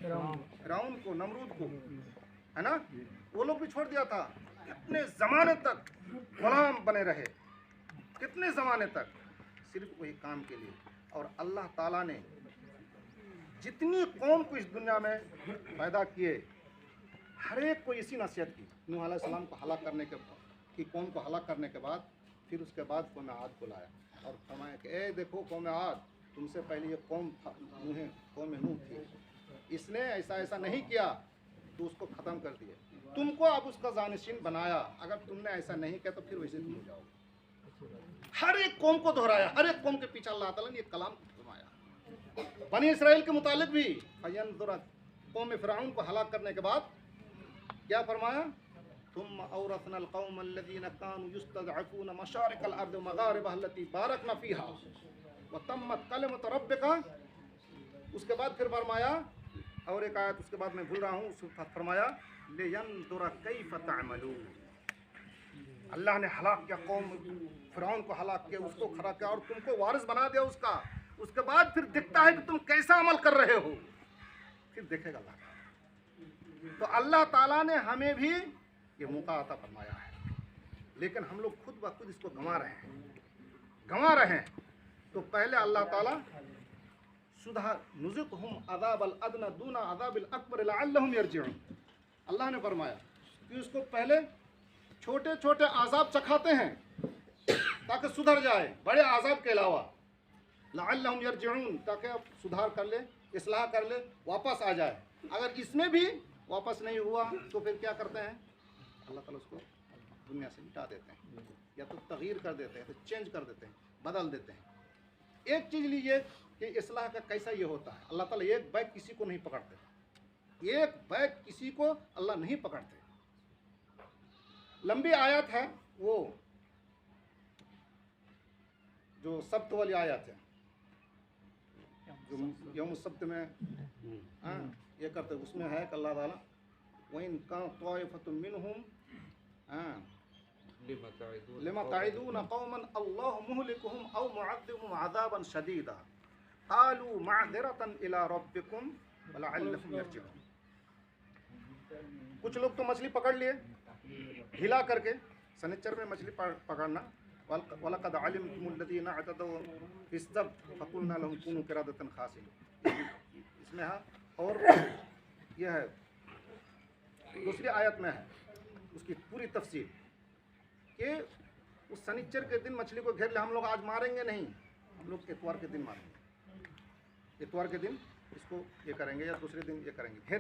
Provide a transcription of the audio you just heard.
फिरौन को, नमरूद को, है ना, वो लोग भी छोड़ दिया था। कितने ज़माने तक गुलाम बने रहे, कितने ज़माने तक, सिर्फ वही काम के लिए। और अल्लाह ताला ने जितनी कौम को इस दुनिया में पैदा किए, हर एक को इसी नसीहत की। नूह अलैहिस्सलाम को हलाक करने की कौम को हलाक करने के बाद फिर उसके बाद कौम आद को लाया और फरमाया कि ए देखो कौम आद, तुमसे पहले ये कौम नूह थी, इसने ऐसा ऐसा नहीं किया तो उसको ख़त्म कर दिए, तुमको अब उसका जानिशीन बनाया, अगर तुमने ऐसा नहीं किया तो फिर वैसे तुम हो जाओगे। हर एक कौम को दोहराया, हर एक कौम के पीछे अल्लाह ताला ने ये कलाम फरमाया। बनी इसराइल के मुतालिक भी फयंजुर, कौम फिरौन को हलाक करने के बाद क्या फरमाया, तुम औरसनल कौम अल्लज़ीना कानू युस्तज़अफून मशारिकल अर्द व मगारिबहा अल्लती बारकना फीहा व तम्मत कलिमतु रब्बिका। उसके बाद फिर फरमाया, और एक आयत उसके बाद मैं भूल रहा हूँ, उसमें फरमाया लियंजुर कैफ़ तअमलून। अल्लाह ने हलाक किया, कौम फिरौन को हलाक किया, उसको खड़ा किया और तुमको वारिस बना दिया उसका। उसके बाद फिर दिखता है कि तुम कैसा अमल कर रहे हो, फिर देखेगा अल्लाह। तो अल्लाह ताला ने हमें भी ये मौका अता फरमाया है, लेकिन हम लोग खुद ब खुद इसको गंवा रहे हैं। तो पहले अल्लाह ताला सुधा नुज़िक़हुम अज़ाबल अदना दूना अज़ाबिल अकबर लअल्लहुम यरजिऊन। अल्लाह ने फरमाया कि उसको पहले छोटे छोटे आज़ाब चखाते हैं ताकि सुधर जाए, बड़े आज़ाब के अलावा लअल्लहुम यरजिऊन, ताकि अब सुधार कर ले, इस्लाह कर ले, वापस आ जाए। अगर इसमें भी वापस नहीं हुआ तो फिर क्या करते हैं, अल्लाह ताला उसको दुनिया से मिटा देते हैं, या तो तगयीर कर देते हैं, तो चेंज कर देते हैं, बदल देते हैं। एक चीज़ लीजिए कि इस्लाह का कैसा ये होता है, अल्लाह ताला एक बैग किसी को नहीं पकड़ते, एक बैग किसी को अल्लाह नहीं पकड़ते। लंबी आयत है वो जो सब्त वाली आयत है, जो यौम सब्त में ये करते, उसमें है कि अल्लाह ताला वइन कान ताइफतुम मिनहुम लिमा ताइदून कौमन अल्लाहु मुहलिकुहुम औ मुअद्दिबुहुम अज़ाबन शदीदा क़ालू मअज़िरतन इला रब्बिकुम वलअल्लहुम यरजिऊन। कुछ लोग तो मछली पकड़ लिए हिला करके, सनिचर में मछली पकड़ना, वलक़द अलिमतुमुल्लज़ीना अतदौ फिस्सब्त फ़क़ुलना लहुम कूनू क़िरदतन ख़ासिईन, इसमें है। और यह है दूसरी आयत में है उसकी पूरी तफसीर कि उस सनिचर के दिन मछली को घेर ले, हम लोग आज मारेंगे नहीं, हम लोग इतवार के दिन मारेंगे, इतवार के दिन इसको ये करेंगे या दूसरे दिन ये करेंगे, घेर